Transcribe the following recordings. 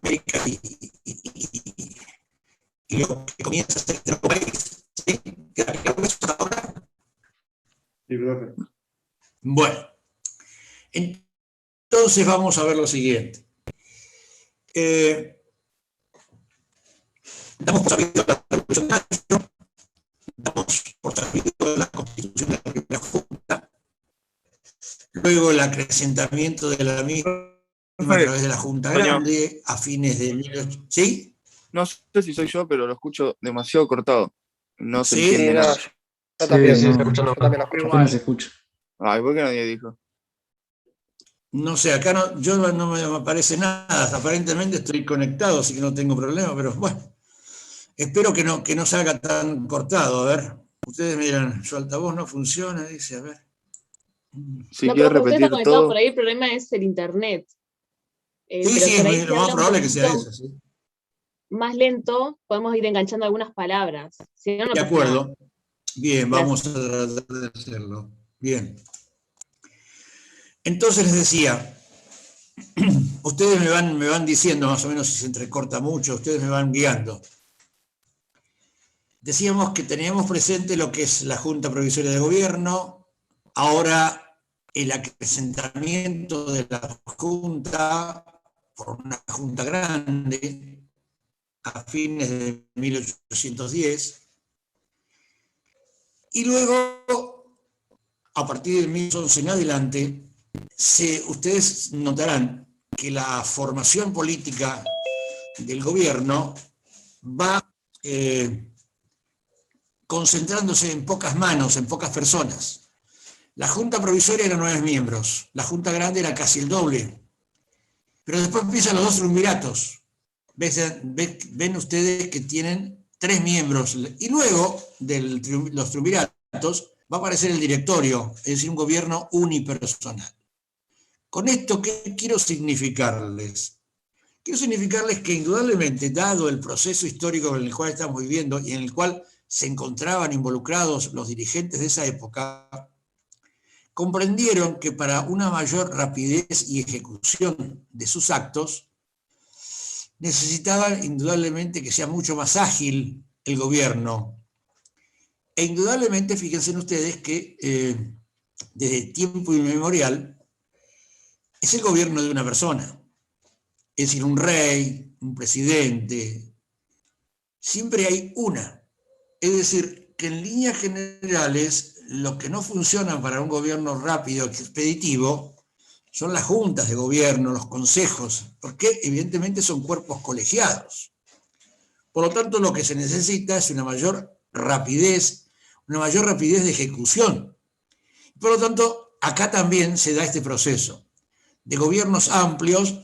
América y lo que comienza a ser nuestro país. ¿Sí? ¿Queda claro eso ahora? Sí, profe. Bueno, entonces vamos a ver lo siguiente. Damos por sabido la Revolución de Mayo, damos por sabido la constitución de la primera Junta, luego el acrecentamiento de la misma a través de la Junta Grande a fines de 1800. ¿Sí? No sé si soy yo, pero lo escucho demasiado cortado. No se Sí, entiende nada. Yo también, Sí, yo no, también lo escucho. apenas se escucha. Ay, ¿por qué nadie dijo? No sé, acá no, yo no me aparece nada. Aparentemente estoy conectado, así que no tengo problema, pero bueno. Espero que no salga tan cortado. A ver, ustedes miran, su altavoz no funciona, dice, a ver. Si No, quieres pero usted está repetir conectado todo. por ahí, el problema es el internet. Sí, Pero sí, por ahí es si lo más habla un probable que sea poquito eso, sí. más lento, podemos ir enganchando algunas palabras. Si no, no De pasa nada. acuerdo. Bien, Gracias. vamos a tratar de hacerlo. Bien. Entonces les decía, ustedes me van diciendo más o menos si se entrecorta mucho, ustedes me van guiando. Decíamos que teníamos presente lo que es la Junta Provisoria de Gobierno, ahora el acrecentamiento de la Junta por una Junta grande a fines de 1810, y luego, a partir de 1811 en adelante, ustedes notarán que la formación política del gobierno va concentrándose en pocas manos, en pocas personas. La Junta Provisoria era 9 miembros, la Junta Grande era casi el doble. Pero después empiezan los dos triunviratos. Ven ustedes que tienen 3 miembros. Y luego de los triunviratos va a aparecer el directorio, es decir, un gobierno unipersonal. Con esto, ¿qué quiero significarles? Quiero significarles que indudablemente, dado el proceso histórico en el cual estamos viviendo y en el cual se encontraban involucrados los dirigentes de esa época, comprendieron que para una mayor rapidez y ejecución de sus actos, necesitaban indudablemente que sea mucho más ágil el gobierno. E indudablemente, fíjense ustedes que desde tiempo inmemorial es el gobierno de una persona. Es decir, un rey, un presidente, siempre hay una. Es decir, que en líneas generales, lo que no funciona para un gobierno rápido, expeditivo, son las juntas de gobierno, los consejos, porque evidentemente son cuerpos colegiados. Por lo tanto, lo que se necesita es una mayor rapidez de ejecución. Por lo tanto, acá también se da este proceso de gobiernos amplios,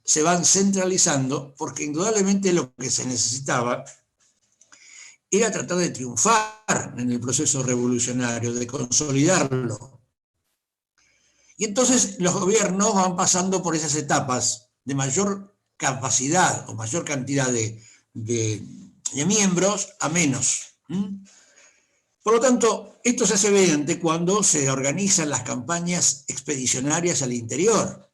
se van centralizando, porque indudablemente lo que se necesitaba era tratar de triunfar en el proceso revolucionario, de consolidarlo. Y entonces los gobiernos van pasando por esas etapas de mayor capacidad o mayor cantidad de miembros a menos. Por lo tanto, esto se hace evidente cuando se organizan las campañas expedicionarias al interior.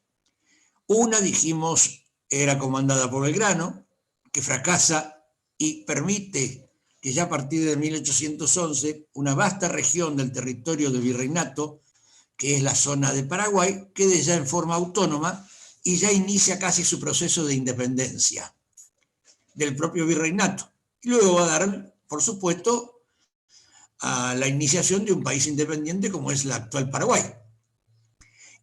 Una, dijimos, era comandada por Belgrano, que fracasa y permite que ya a partir de 1811 una vasta región del territorio del virreinato, que es la zona de Paraguay, quede ya en forma autónoma y ya inicia casi su proceso de independencia del propio virreinato. Y luego va a dar, por supuesto, a la iniciación de un país independiente como es el actual Paraguay.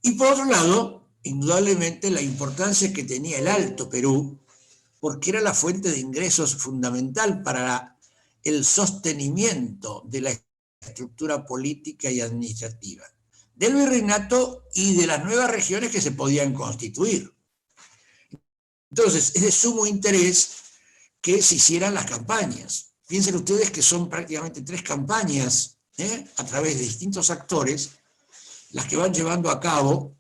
Y por otro lado, indudablemente la importancia que tenía el Alto Perú, porque era la fuente de ingresos fundamental para el sostenimiento de la estructura política y administrativa del virreinato y de las nuevas regiones que se podían constituir. Entonces, es de sumo interés que se hicieran las campañas. Piensen ustedes que son prácticamente 3 campañas, a través de distintos actores, las que van llevando a cabo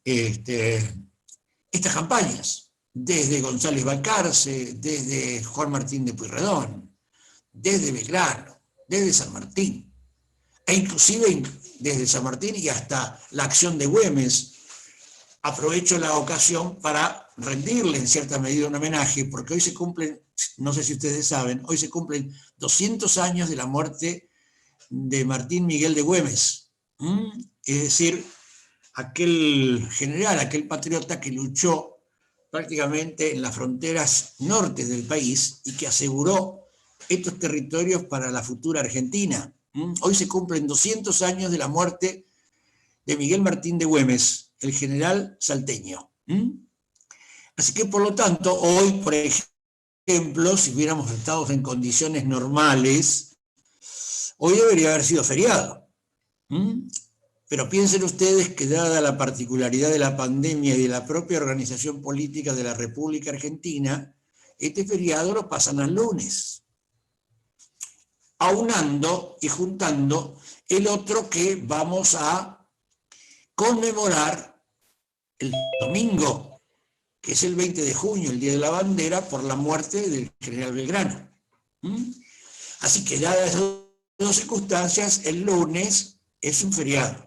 estas campañas, desde González Balcarce, desde Juan Martín de Pueyrredón, desde Belgrano, desde San Martín, e inclusive desde San Martín y hasta la acción de Güemes. Aprovecho la ocasión para rendirle en cierta medida un homenaje, porque hoy se cumplen, no sé si ustedes saben, hoy se cumplen 200 años de la muerte de Martín Miguel de Güemes. Es decir, aquel general, aquel patriota que luchó prácticamente en las fronteras norte del país y que aseguró estos territorios para la futura Argentina. Hoy se cumplen 200 años de la muerte de Miguel Martín de Güemes, el general salteño. Así que, por lo tanto, hoy, por ejemplo, si hubiéramos estado en condiciones normales, hoy debería haber sido feriado. Pero piensen ustedes que, dada la particularidad de la pandemia y de la propia organización política de la República Argentina, este feriado lo pasan al lunes, aunando y juntando el otro que vamos a conmemorar el domingo, que es el 20 de junio, el Día de la Bandera, por la muerte del general Belgrano. Así que, dadas esas dos circunstancias, el lunes es un feriado.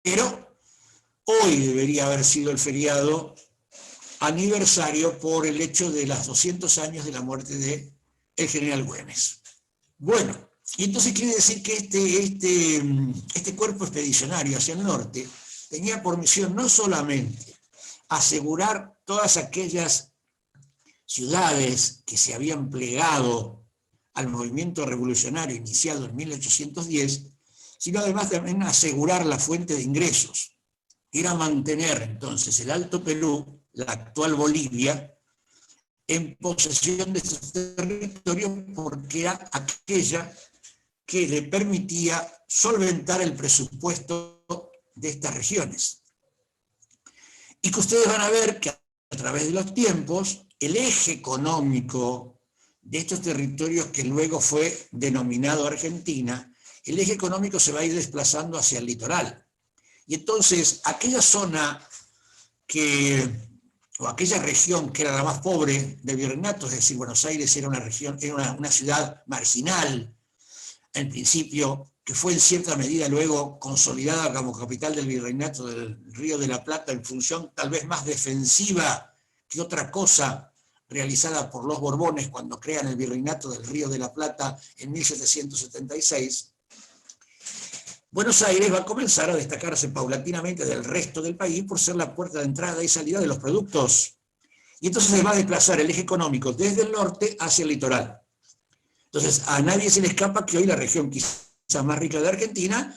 Pero hoy debería haber sido el feriado aniversario por el hecho de los 200 años de la muerte del general Güemes. Bueno, y entonces quiere decir que este cuerpo expedicionario hacia el norte tenía por misión no solamente asegurar todas aquellas ciudades que se habían plegado al movimiento revolucionario iniciado en 1810, sino además también asegurar la fuente de ingresos. Era mantener entonces el Alto Perú, la actual Bolivia, en posesión de estos territorios, porque era aquella que le permitía solventar el presupuesto de estas regiones. Y que ustedes van a ver que a través de los tiempos, el eje económico de estos territorios, que luego fue denominado Argentina, el eje económico se va a ir desplazando hacia el litoral. Y entonces, aquella zona o aquella región que era la más pobre del virreinato, es decir, Buenos Aires era una región, era una ciudad marginal, en principio, que fue en cierta medida luego consolidada como capital del virreinato del Río de la Plata, en función tal vez más defensiva que otra cosa realizada por los Borbones cuando crean el virreinato del Río de la Plata en 1776, Buenos Aires va a comenzar a destacarse paulatinamente del resto del país por ser la puerta de entrada y salida de los productos. Y entonces se va a desplazar el eje económico desde el norte hacia el litoral. Entonces, a nadie se le escapa que hoy la región quizás más rica de Argentina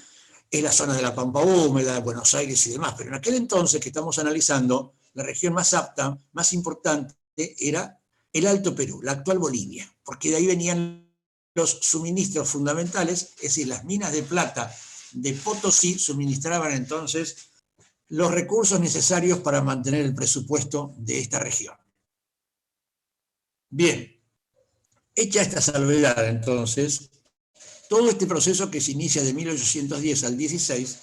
es la zona de la Pampa Húmeda, Buenos Aires y demás. Pero en aquel entonces que estamos analizando, la región más apta, más importante, era el Alto Perú, la actual Bolivia, porque de ahí venían los suministros fundamentales, es decir, las minas de plata de Potosí suministraban entonces los recursos necesarios para mantener el presupuesto de esta región. Bien, hecha esta salvedad entonces, todo este proceso que se inicia de 1810 al 16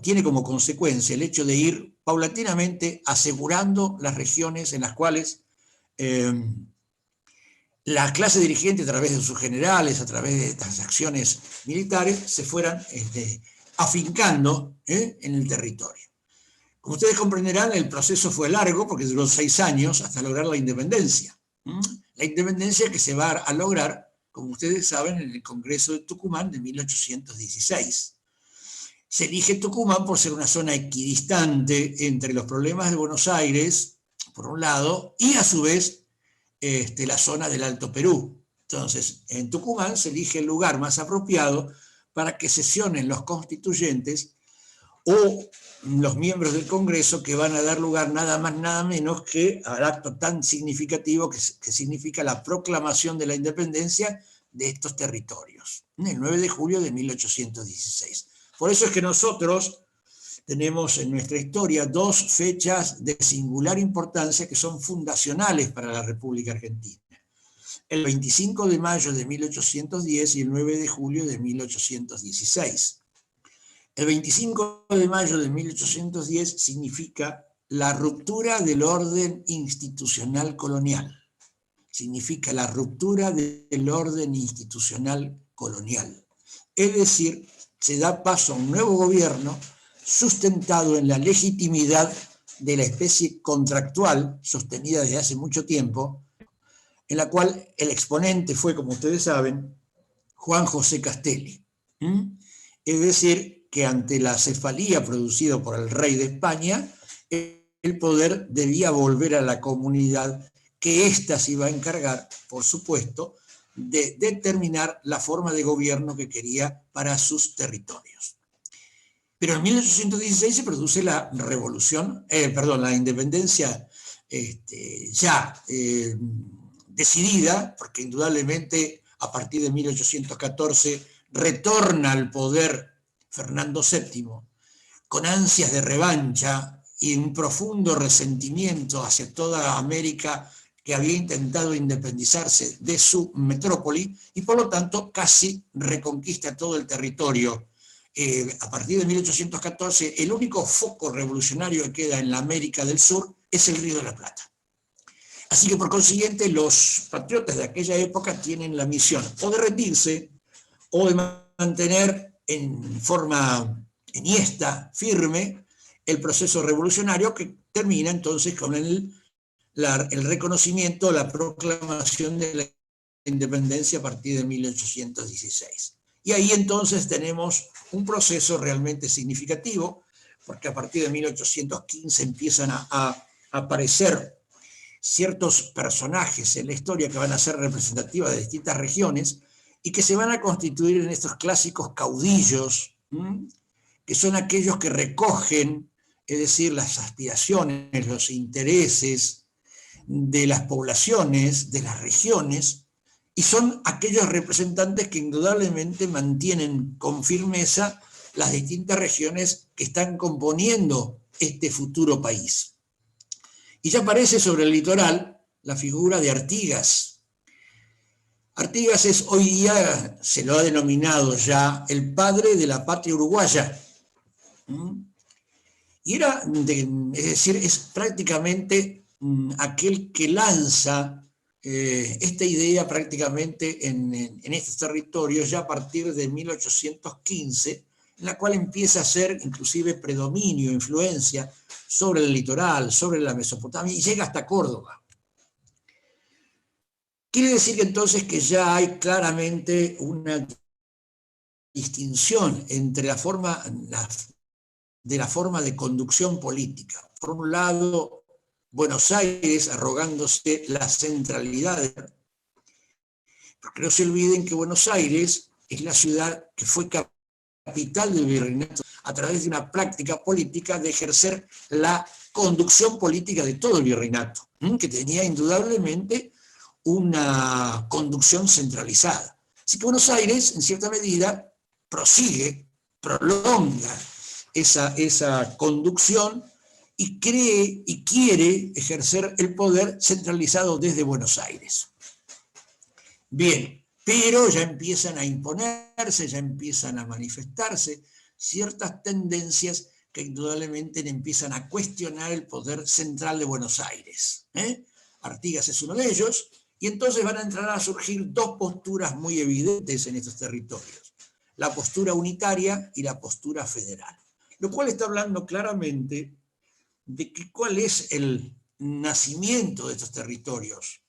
tiene como consecuencia el hecho de ir paulatinamente asegurando las regiones en las cuales la clase dirigente, a través de sus generales, a través de estas acciones militares, se fueran afincando en el territorio. Como ustedes comprenderán, el proceso fue largo porque duró 6 años hasta lograr la independencia. La independencia que se va a lograr, como ustedes saben, en el Congreso de Tucumán de 1816. Se elige Tucumán por ser una zona equidistante entre los problemas de Buenos Aires, por un lado, y a su vez la zona del Alto Perú. Entonces, en Tucumán se elige el lugar más apropiado para que sesionen los constituyentes o los miembros del Congreso, que van a dar lugar nada más nada menos que al acto tan significativo que significa la proclamación de la independencia de estos territorios, el 9 de julio de 1816. Por eso es que nosotros tenemos en nuestra historia 2 fechas de singular importancia que son fundacionales para la República Argentina. El 25 de mayo de 1810 y el 9 de julio de 1816. El 25 de mayo de 1810 significa la ruptura del orden institucional colonial. Significa la ruptura del orden institucional colonial. Es decir, se da paso a un nuevo gobierno sustentado en la legitimidad de la especie contractual sostenida desde hace mucho tiempo, en la cual el exponente fue, como ustedes saben, Juan José Castelli. Es decir, que ante la cefalía producida por el rey de España, el poder debía volver a la comunidad, que ésta se iba a encargar, por supuesto, de determinar la forma de gobierno que quería para sus territorios. Pero en 1816 se produce la revolución, la independencia decidida, porque indudablemente a partir de 1814 retorna al poder Fernando VII con ansias de revancha y un profundo resentimiento hacia toda América que había intentado independizarse de su metrópoli y por lo tanto casi reconquista todo el territorio. A partir de 1814 el único foco revolucionario que queda en la América del Sur es el Río de la Plata. Así que por consiguiente los patriotas de aquella época tienen la misión o de rendirse o de mantener en forma enhiesta, firme, el proceso revolucionario que termina entonces con el reconocimiento, la proclamación de la independencia a partir de 1816. Y ahí entonces tenemos un proceso realmente significativo, porque a partir de 1815 empiezan a aparecer ciertos personajes en la historia que van a ser representativos de distintas regiones y que se van a constituir en estos clásicos caudillos, que son aquellos que recogen, es decir, las aspiraciones, los intereses de las poblaciones, de las regiones, y son aquellos representantes que indudablemente mantienen con firmeza las distintas regiones que están componiendo este futuro país. Y ya aparece sobre el litoral la figura de Artigas. Artigas es hoy día, se lo ha denominado ya, el padre de la patria uruguaya. Y era, es decir, es prácticamente aquel que lanza esta idea prácticamente en estos territorios ya a partir de 1815, en la cual empieza a ser inclusive predominio, influencia sobre el litoral, sobre la Mesopotamia, y llega hasta Córdoba. Quiere decir que entonces que ya hay claramente una distinción entre la forma de conducción política. Por un lado, Buenos Aires arrogándose la centralidad, porque no se olviden que Buenos Aires es la ciudad que fue capital del virreinato a través de una práctica política de ejercer la conducción política de todo el virreinato, que tenía indudablemente una conducción centralizada. Así que Buenos Aires, en cierta medida, prolonga esa conducción y cree y quiere ejercer el poder centralizado desde Buenos Aires. Bien, pero ya empiezan a imponerse, ya empiezan a manifestarse ciertas tendencias que indudablemente empiezan a cuestionar el poder central de Buenos Aires. Artigas es uno de ellos, y entonces van a entrar a surgir dos posturas muy evidentes en estos territorios: la postura unitaria y la postura federal. Lo cual está hablando claramente de cuál es el nacimiento de estos territorios.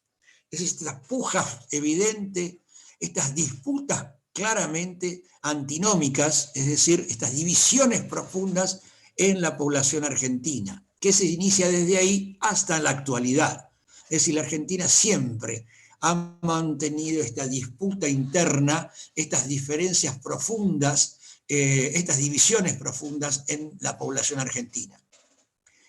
Es esta puja evidente, estas disputas claramente antinómicas, es decir, estas divisiones profundas en la población argentina, que se inicia desde ahí hasta la actualidad. Es decir, la Argentina siempre ha mantenido esta disputa interna, estas diferencias profundas, estas divisiones profundas en la población argentina.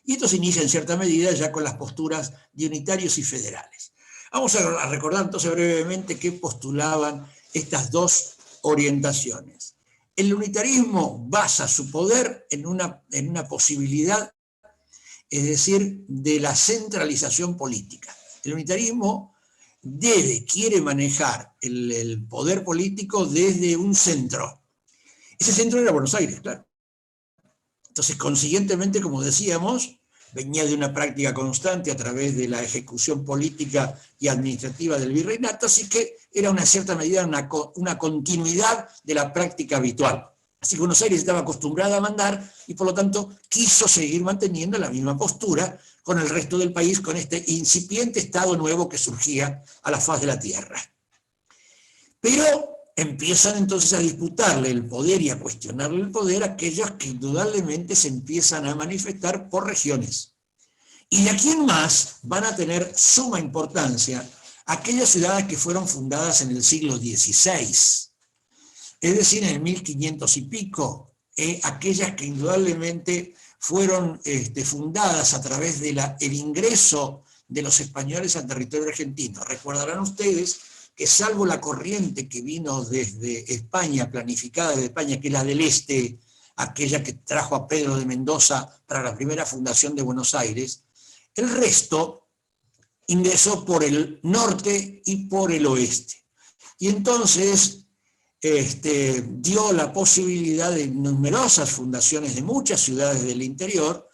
Y esto se inicia en cierta medida ya con las posturas de unitarios y federales. Vamos a recordar entonces brevemente qué postulaban estas dos orientaciones. El unitarismo basa su poder en una posibilidad, es decir, de la centralización política. El unitarismo quiere manejar el poder político desde un centro. Ese centro era Buenos Aires, claro. Entonces, consiguientemente, como decíamos, venía de una práctica constante a través de la ejecución política y administrativa del virreinato, así que era una cierta medida una continuidad de la práctica habitual. Así que Buenos Aires estaba acostumbrada a mandar y por lo tanto quiso seguir manteniendo la misma postura con el resto del país, con este incipiente Estado nuevo que surgía a la faz de la tierra. Pero empiezan entonces a disputarle el poder y a cuestionarle el poder aquellos que indudablemente se empiezan a manifestar por regiones. Y de aquí en más van a tener suma importancia aquellas ciudades que fueron fundadas en el siglo XVI, es decir, en el 1500 y pico, aquellas que indudablemente fueron fundadas a través del ingreso de los españoles al territorio argentino. Recordarán ustedes que salvo la corriente que vino desde España, planificada desde España, que es la del Este, aquella que trajo a Pedro de Mendoza para la primera fundación de Buenos Aires, el resto ingresó por el norte y por el oeste. Y entonces dio la posibilidad de numerosas fundaciones de muchas ciudades del interior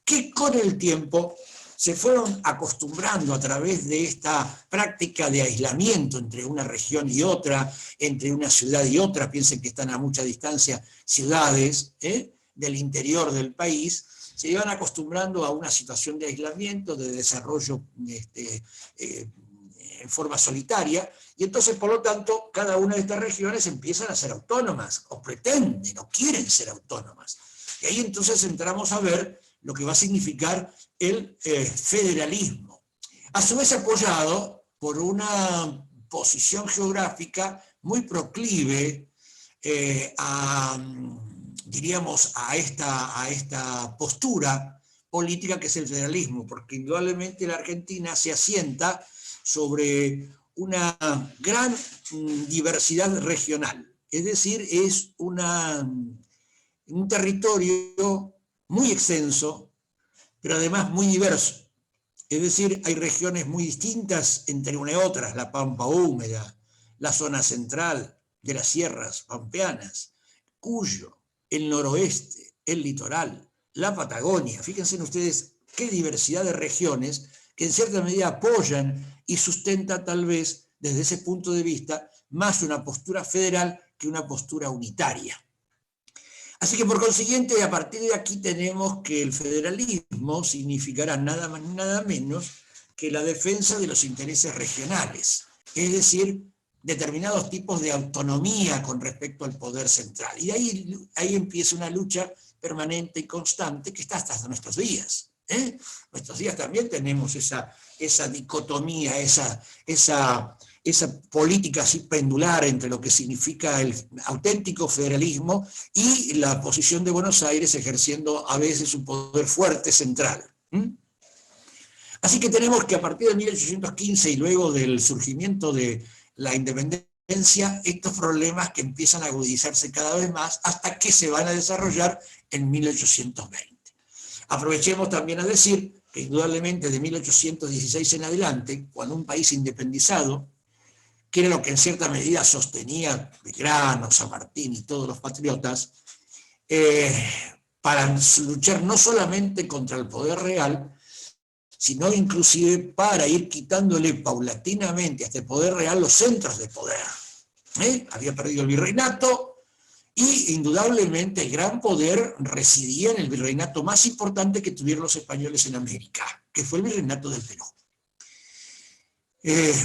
que con el tiempo se fueron acostumbrando a través de esta práctica de aislamiento entre una región y otra, entre una ciudad y otra. Piensen que están a mucha distancia ciudades del interior del país, se iban acostumbrando a una situación de aislamiento, de desarrollo en forma solitaria, y entonces, por lo tanto, cada una de estas regiones empiezan a ser autónomas, o pretenden, o quieren ser autónomas. Y ahí entonces entramos a ver lo que va a significar el federalismo. A su vez apoyado por una posición geográfica muy proclive diríamos, a esta postura política que es el federalismo, porque indudablemente la Argentina se asienta sobre una gran diversidad regional, es decir, es un territorio muy extenso, pero además muy diverso. Es decir, hay regiones muy distintas entre una y otra, la pampa húmeda, la zona central de las sierras pampeanas, Cuyo, el noroeste, el litoral, la Patagonia. Fíjense ustedes qué diversidad de regiones que en cierta medida apoyan y sustentan tal vez desde ese punto de vista más una postura federal que una postura unitaria. Así que por consiguiente, a partir de aquí tenemos que el federalismo significará nada más ni nada menos que la defensa de los intereses regionales, es decir, determinados tipos de autonomía con respecto al poder central. Y ahí empieza una lucha permanente y constante que está hasta nuestros días. Nuestros días también tenemos esa dicotomía, esa política así pendular entre lo que significa el auténtico federalismo y la posición de Buenos Aires ejerciendo a veces un poder fuerte central. Así que tenemos que a partir de 1815 y luego del surgimiento de la independencia, estos problemas que empiezan a agudizarse cada vez más hasta que se van a desarrollar en 1820. Aprovechemos también a decir que indudablemente de 1816 en adelante, cuando un país independizado, que era lo que en cierta medida sostenía Belgrano, San Martín y todos los patriotas, para luchar no solamente contra el poder real, sino inclusive para ir quitándole paulatinamente a este poder real los centros de poder. Había perdido el virreinato y indudablemente el gran poder residía en el virreinato más importante que tuvieron los españoles en América, que fue el virreinato del Perú.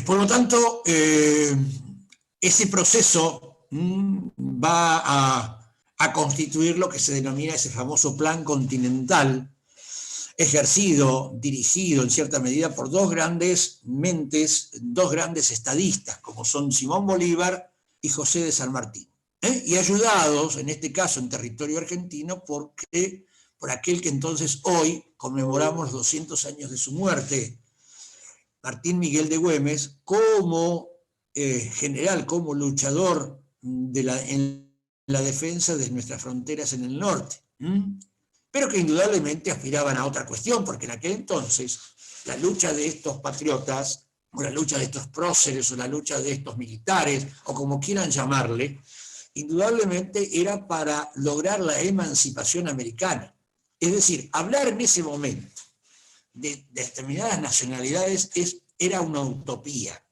Por lo tanto, ese proceso va a constituir lo que se denomina ese famoso plan continental, ejercido, dirigido en cierta medida por dos grandes mentes, dos grandes estadistas, como son Simón Bolívar y José de San Martín, y ayudados, en este caso en territorio argentino, por aquel que entonces hoy conmemoramos los 200 años de su muerte, Martín Miguel de Güemes, como general, como luchador en la defensa de nuestras fronteras en el norte. Pero que indudablemente aspiraban a otra cuestión, porque en aquel entonces la lucha de estos patriotas, o la lucha de estos próceres, o la lucha de estos militares, o como quieran llamarle, indudablemente era para lograr la emancipación americana. Es decir, hablar en ese momento de determinadas nacionalidades era una utopía.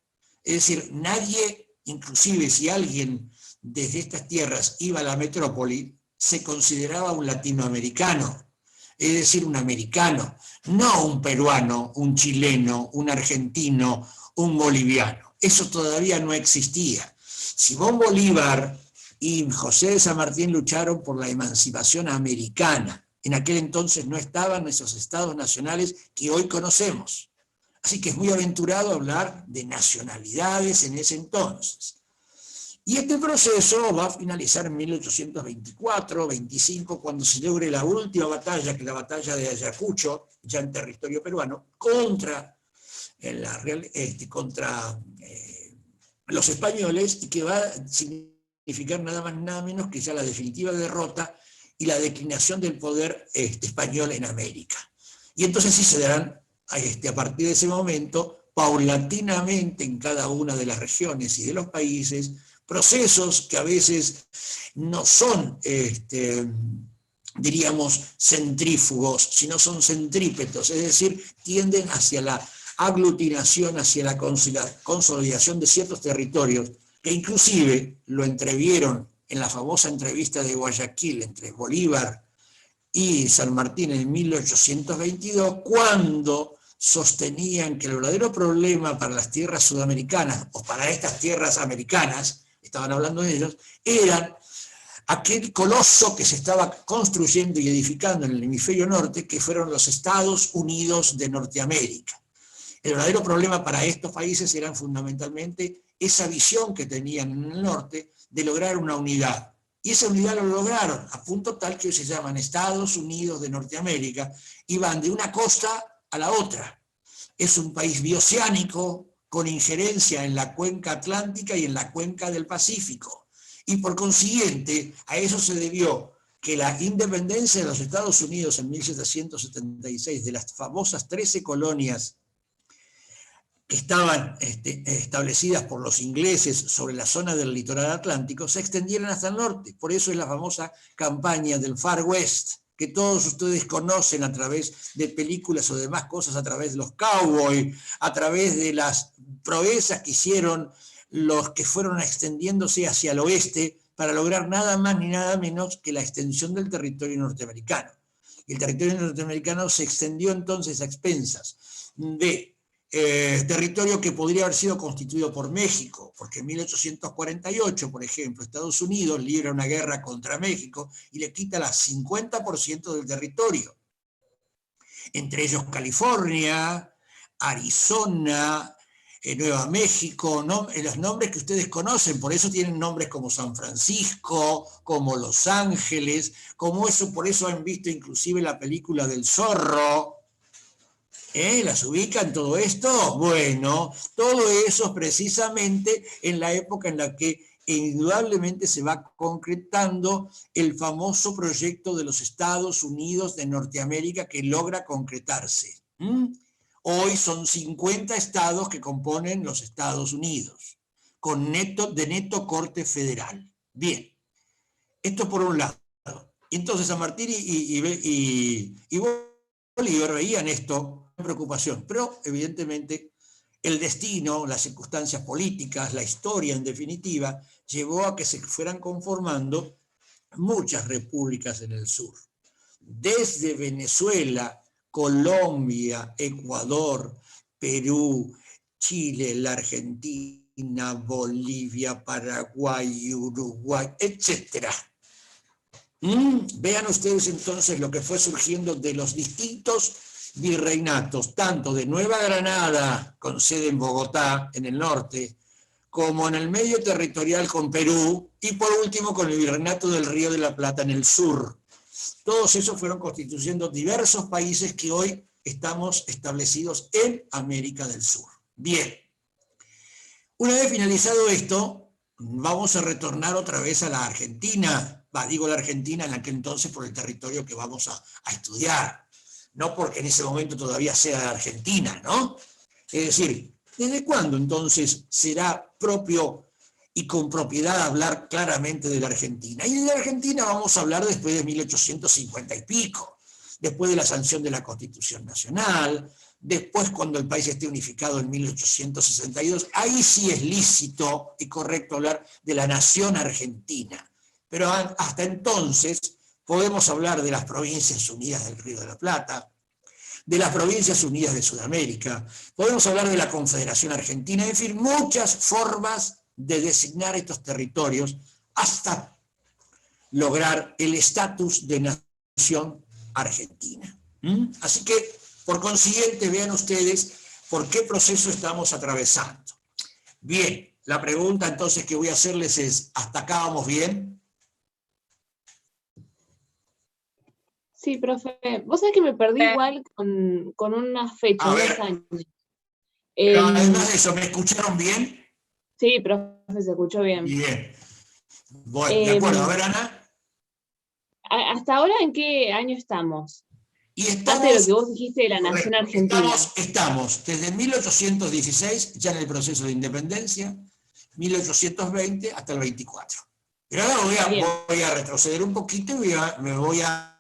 Es decir, nadie, inclusive si alguien desde estas tierras iba a la metrópoli, se consideraba un latinoamericano, es decir, un americano, no un peruano, un chileno, un argentino, un boliviano. Eso todavía no existía. Simón Bolívar y José de San Martín lucharon por la emancipación americana. En aquel entonces no estaban esos estados nacionales que hoy conocemos. Así que es muy aventurado hablar de nacionalidades en ese entonces. Y este proceso va a finalizar en 1824-25, cuando se logre la última batalla, que es la batalla de Ayacucho, ya en territorio peruano, contra los españoles, y que va a significar nada más nada menos que ya la definitiva derrota y la declinación del poder español en América. Y entonces sí se darán, a partir de ese momento, paulatinamente en cada una de las regiones y de los países, procesos que a veces no son, diríamos, centrífugos, sino son centrípetos, es decir, tienden hacia la aglutinación, hacia la consolidación de ciertos territorios, que inclusive lo entrevieron en la famosa entrevista de Guayaquil entre Bolívar y San Martín en 1822, cuando sostenían que el verdadero problema para las tierras sudamericanas, o para estas tierras americanas, estaban hablando de ellos, eran aquel coloso que se estaba construyendo y edificando en el hemisferio norte, que fueron los Estados Unidos de Norteamérica. El verdadero problema para estos países era fundamentalmente esa visión que tenían en el norte de lograr una unidad. Y esa unidad lo lograron, a punto tal que hoy se llaman Estados Unidos de Norteamérica, y van de una costa a la otra. Es un país bioceánico, con injerencia en la cuenca atlántica y en la cuenca del Pacífico. Y por consiguiente, a eso se debió que la independencia de los Estados Unidos en 1776, de las famosas 13 colonias que estaban establecidas por los ingleses sobre la zona del litoral atlántico, se extendieran hasta el norte. Por eso es la famosa campaña del Far West, que todos ustedes conocen a través de películas o demás cosas, a través de los cowboys, a través de las proezas que hicieron los que fueron extendiéndose hacia el oeste para lograr nada más ni nada menos que la extensión del territorio norteamericano. Y el territorio norteamericano se extendió entonces a expensas de territorio que podría haber sido constituido por México, porque en 1848, por ejemplo, Estados Unidos libra una guerra contra México y le quita el 50% del territorio, entre ellos California, Arizona, Nueva México, los nombres que ustedes conocen, por eso tienen nombres como San Francisco, como Los Ángeles, como eso, por eso han visto inclusive la película del Zorro. ¿Las ubican todo esto? Bueno, todo eso es precisamente en la época en la que indudablemente se va concretando el famoso proyecto de los Estados Unidos de Norteamérica, que logra concretarse. Hoy son 50 estados que componen los Estados Unidos, de neto corte federal. Bien, esto por un lado. Entonces San Martín y Bolívar veían esto preocupación, pero evidentemente el destino, las circunstancias políticas, la historia en definitiva, llevó a que se fueran conformando muchas repúblicas en el sur. Desde Venezuela, Colombia, Ecuador, Perú, Chile, la Argentina, Bolivia, Paraguay, Uruguay, etc. Vean ustedes entonces lo que fue surgiendo de los distintos virreinatos, tanto de Nueva Granada, con sede en Bogotá, en el norte, como en el medio territorial con Perú, y por último con el virreinato del Río de la Plata en el sur. Todos esos fueron constituyendo diversos países que hoy estamos establecidos en América del Sur. Bien, una vez finalizado esto, vamos a retornar otra vez a la Argentina. Digo la Argentina en aquel entonces por el territorio que vamos a estudiar. No porque en ese momento todavía sea Argentina, ¿no? Es decir, ¿desde cuándo entonces será propio y con propiedad hablar claramente de la Argentina? Y de la Argentina vamos a hablar después de 1850 y pico. después de la sanción de la Constitución Nacional, después cuando el país esté unificado en 1862, ahí sí es lícito y correcto hablar de la nación argentina. Pero hasta entonces podemos hablar de las Provincias Unidas del Río de la Plata, de las Provincias Unidas de Sudamérica, podemos hablar de la Confederación Argentina, en fin, muchas formas de designar estos territorios hasta lograr el estatus de nación argentina. Así que, por consiguiente, vean ustedes por qué proceso estamos atravesando. Bien, la pregunta entonces que voy a hacerles es, ¿hasta acá vamos bien? Sí, profe. Vos sabés que me perdí igual con una fecha, A unos ver. años. Pero además de eso, ¿me escucharon bien? Sí, profe, se escuchó bien. Bien. Bueno, de acuerdo. A ver, Ana. ¿Hasta ahora en qué año estamos? Y Aparte de lo estamos, que vos dijiste de la nación argentina. estamos desde 1816, ya en el proceso de independencia, 1820 hasta el 24. Pero ahora voy a retroceder un poquito y me voy a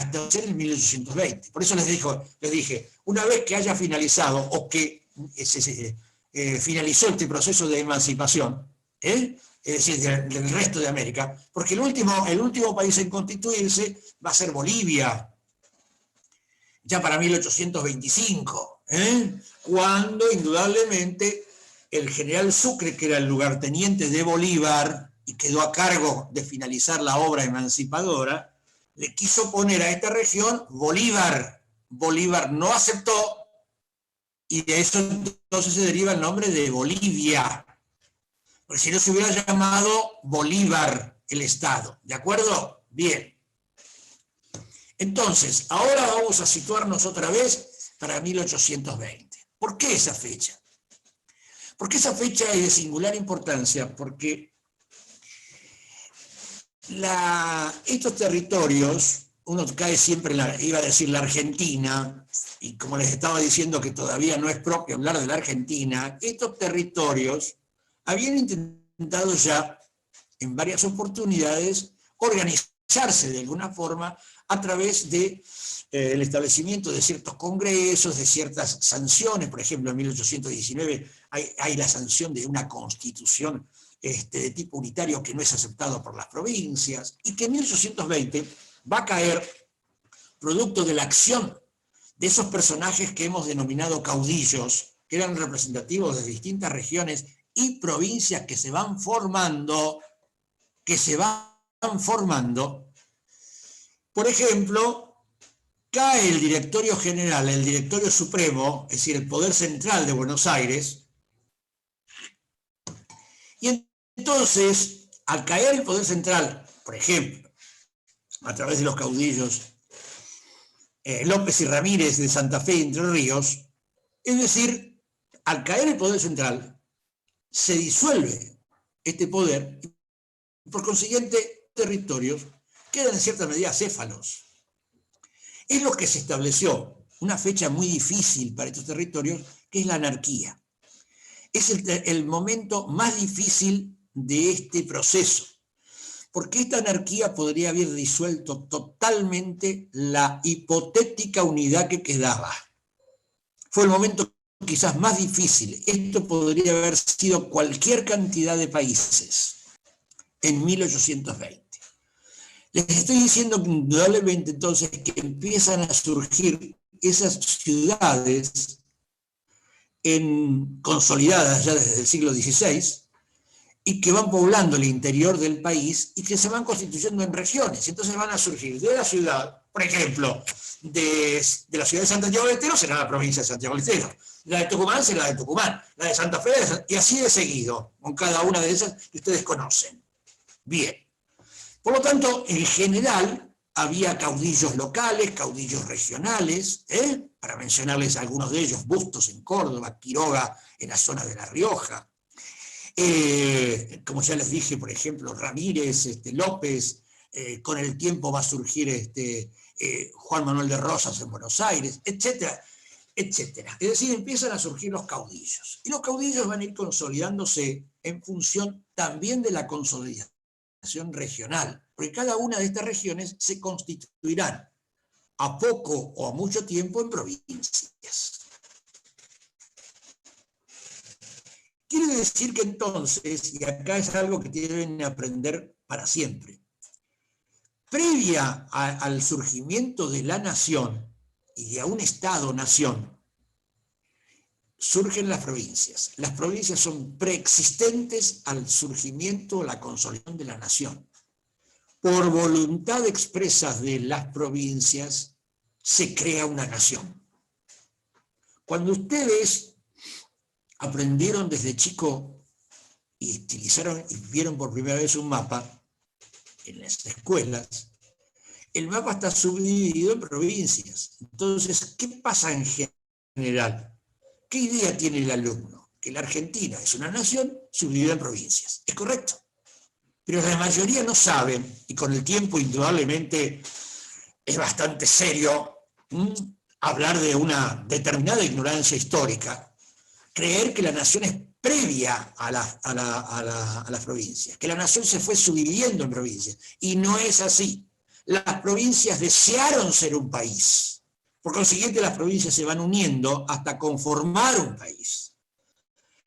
establecer en 1820. Por eso les dije, una vez que haya finalizado o que finalizó este proceso de emancipación, es decir, del resto de América, porque el último país en constituirse va a ser Bolivia, ya para 1825, cuando indudablemente el general Sucre, que era el lugarteniente de Bolívar y quedó a cargo de finalizar la obra emancipadora, le quiso poner a esta región Bolívar. Bolívar no aceptó y de eso entonces se deriva el nombre de Bolivia, porque si no se hubiera llamado Bolívar el Estado, ¿de acuerdo? Bien. Entonces, ahora vamos a situarnos otra vez para 1820. ¿Por qué esa fecha? Porque esa fecha es de singular importancia, porque estos territorios, uno cae siempre iba a decir la Argentina, y como les estaba diciendo que todavía no es propio hablar de la Argentina, estos territorios habían intentado ya en varias oportunidades organizarse de alguna forma a través de el establecimiento de ciertos congresos, de ciertas sanciones. Por ejemplo, en 1819 hay la sanción de una constitución de tipo unitario que no es aceptado por las provincias, y que en 1820 va a caer producto de la acción de esos personajes que hemos denominado caudillos, que eran representativos de distintas regiones y provincias que se van formando. Por ejemplo, cae el directorio general, el directorio supremo, es decir, el poder central de Buenos Aires, y entonces, al caer el poder central, por ejemplo, a través de los caudillos López y Ramírez de Santa Fe y Entre Ríos, es decir, al caer el poder central, se disuelve este poder y por consiguiente territorios quedan en cierta medida acéfalos. Es lo que se estableció, una fecha muy difícil para estos territorios, que es la anarquía. Es el momento más difícil de este proceso, porque esta anarquía podría haber disuelto totalmente la hipotética unidad que quedaba. Fue el momento quizás más difícil. Esto podría haber sido cualquier cantidad de países en 1820. Les estoy diciendo indudablemente entonces que empiezan a surgir esas ciudades consolidadas ya desde el siglo XVI y que van poblando el interior del país y que se van constituyendo en regiones. Entonces van a surgir de la ciudad, por ejemplo, de la ciudad de Santiago del Estero será la provincia de Santiago del Estero, la de Tucumán será la de Tucumán, la de Santa Fe, y así de seguido, con cada una de esas que ustedes conocen. Bien. Por lo tanto, en general, había caudillos locales, caudillos regionales, para mencionarles algunos de ellos, Bustos en Córdoba, Quiroga en la zona de La Rioja, como ya les dije, por ejemplo, Ramírez, López, con el tiempo va a surgir Juan Manuel de Rosas en Buenos Aires, etcétera, etcétera. Es decir, empiezan a surgir los caudillos, y los caudillos van a ir consolidándose en función también de la consolidación regional, porque cada una de estas regiones se constituirán a poco o a mucho tiempo en provincias. Quiere decir que entonces, y acá es algo que deben aprender para siempre, previa al surgimiento de la nación y de un Estado-nación, surgen las provincias. Las provincias son preexistentes al surgimiento o la consolidación de la nación. Por voluntad expresa de las provincias se crea una nación. Cuando ustedes aprendieron desde chico y utilizaron y vieron por primera vez un mapa en las escuelas, el mapa está subdividido en provincias. Entonces, ¿qué pasa en general? ¿Qué idea tiene el alumno? Que la Argentina es una nación subdividida en provincias. ¿Es correcto? Pero la mayoría no saben, y con el tiempo indudablemente es bastante serio hablar de una determinada ignorancia histórica, creer que la nación es previa a las provincias, que la nación se fue subdividiendo en provincias, y no es así. Las provincias desearon ser un país. Por consiguiente, las provincias se van uniendo hasta conformar un país.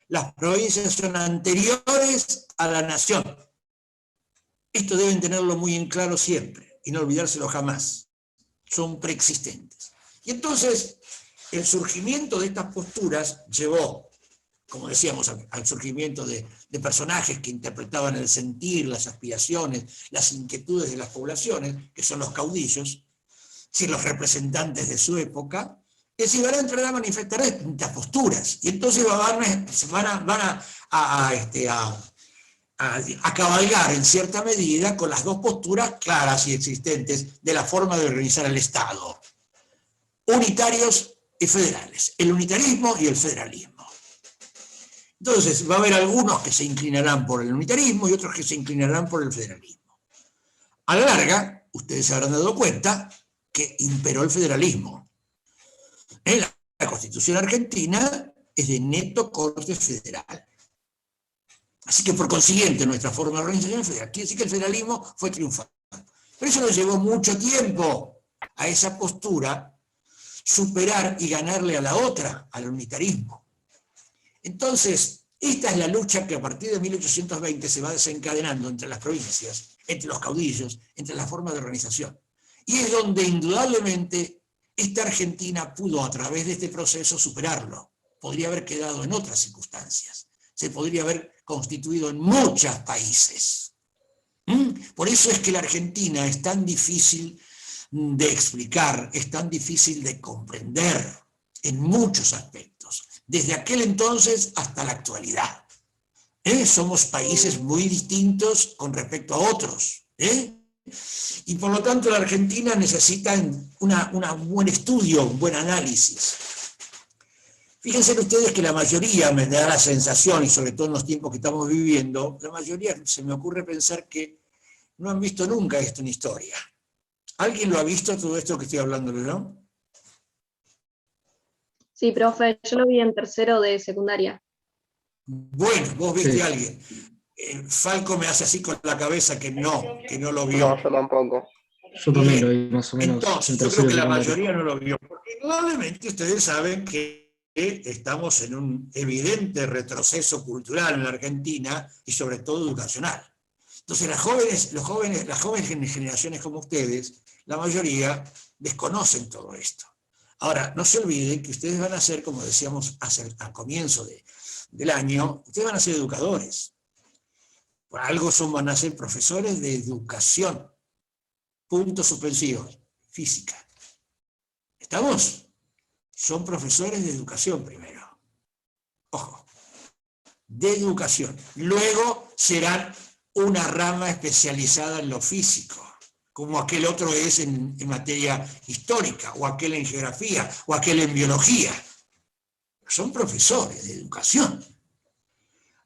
Las provincias son anteriores a la nación. Esto deben tenerlo muy en claro siempre y no olvidárselo jamás. Son preexistentes. Y entonces, el surgimiento de estas posturas llevó, como decíamos, al surgimiento de personajes que interpretaban el sentir, las aspiraciones, las inquietudes de las poblaciones, que son los caudillos, si los representantes de su época, es decir, van a entrar a manifestar distintas posturas, y entonces van a cabalgar en cierta medida con las dos posturas claras y existentes de la forma de organizar el Estado, unitarios y federales, el unitarismo y el federalismo. Entonces va a haber algunos que se inclinarán por el unitarismo y otros que se inclinarán por el federalismo. A la larga, ustedes se habrán dado cuenta que imperó el federalismo. La Constitución argentina es de neto corte federal. Así que por consiguiente nuestra forma de organización es federal. Quiere decir que el federalismo fue triunfante. Pero eso nos llevó mucho tiempo a esa postura superar y ganarle a la otra, al unitarismo. Entonces, esta es la lucha que a partir de 1820 se va desencadenando entre las provincias, entre los caudillos, entre las formas de organización. Y es donde indudablemente esta Argentina pudo a través de este proceso superarlo. Podría haber quedado en otras circunstancias. Se podría haber constituido en muchos países. Por eso es que la Argentina es tan difícil de explicar, es tan difícil de comprender en muchos aspectos, desde aquel entonces hasta la actualidad. Somos países muy distintos con respecto a otros. Y por lo tanto la Argentina necesita un buen estudio, un buen análisis. Fíjense ustedes que la mayoría, me da la sensación, y sobre todo en los tiempos que estamos viviendo, la mayoría se me ocurre pensar que no han visto nunca esto en historia. ¿Alguien lo ha visto todo esto que estoy hablando, no? Sí, profe, yo lo vi en tercero de secundaria. Bueno, vos viste Sí. a alguien. Falco me hace así con la cabeza que no lo vio. No, yo tampoco. Yo también lo vi más o menos. Entonces, en yo tercero creo que la secundaria. mayoría no lo vio. Porque indudablemente ustedes saben que estamos en un evidente retroceso cultural en la Argentina y sobre todo educacional. Entonces las jóvenes generaciones como ustedes, la mayoría desconocen todo esto. Ahora, no se olviden que ustedes van a ser, como decíamos al comienzo del año, ustedes van a ser educadores. Por algo van a ser profesores de educación. Puntos suspensivos. Física. ¿Estamos? Son profesores de educación primero. Ojo. De educación. Luego serán una rama especializada en lo físico, como aquel otro es en materia histórica, o aquel en geografía, o aquel en biología. Son profesores de educación.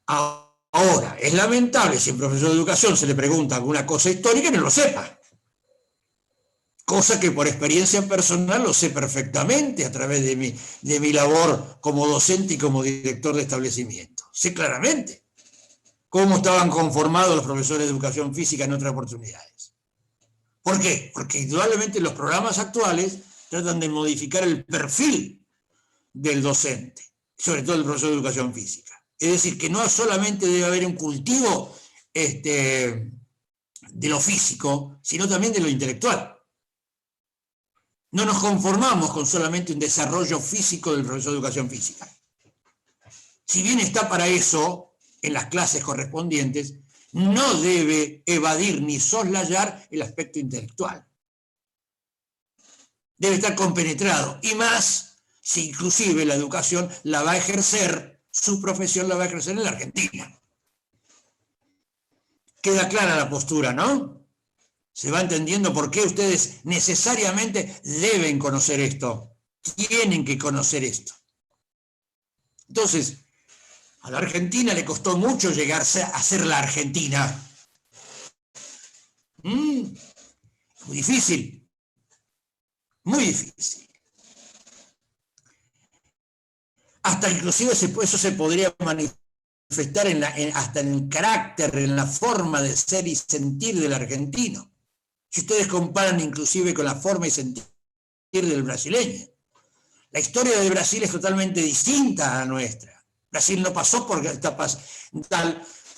Ahora, es lamentable si a un profesor de educación se le pregunta alguna cosa histórica y no lo sepa. Cosa que por experiencia personal lo sé perfectamente a través de mi labor como docente y como director de establecimiento. Sé claramente cómo estaban conformados los profesores de educación física en otras oportunidades. ¿Por qué? Porque indudablemente los programas actuales tratan de modificar el perfil del docente, sobre todo el profesor de educación física. Es decir, que no solamente debe haber un cultivo de lo físico, sino también de lo intelectual. No nos conformamos con solamente un desarrollo físico del profesor de educación física. Si bien está para eso en las clases correspondientes, no debe evadir ni soslayar el aspecto intelectual. Debe estar compenetrado, y más si inclusive la educación la va a ejercer, su profesión la va a ejercer en la Argentina. Queda clara la postura, ¿no? Se va entendiendo por qué ustedes necesariamente deben conocer esto, tienen que conocer esto. Entonces, a la Argentina le costó mucho llegar a ser la Argentina. Muy difícil, muy difícil. Hasta inclusive eso se podría manifestar hasta en el carácter, en la forma de ser y sentir del argentino. Si ustedes comparan inclusive con la forma y sentir del brasileño. La historia de Brasil es totalmente distinta a la nuestra. Brasil no pasó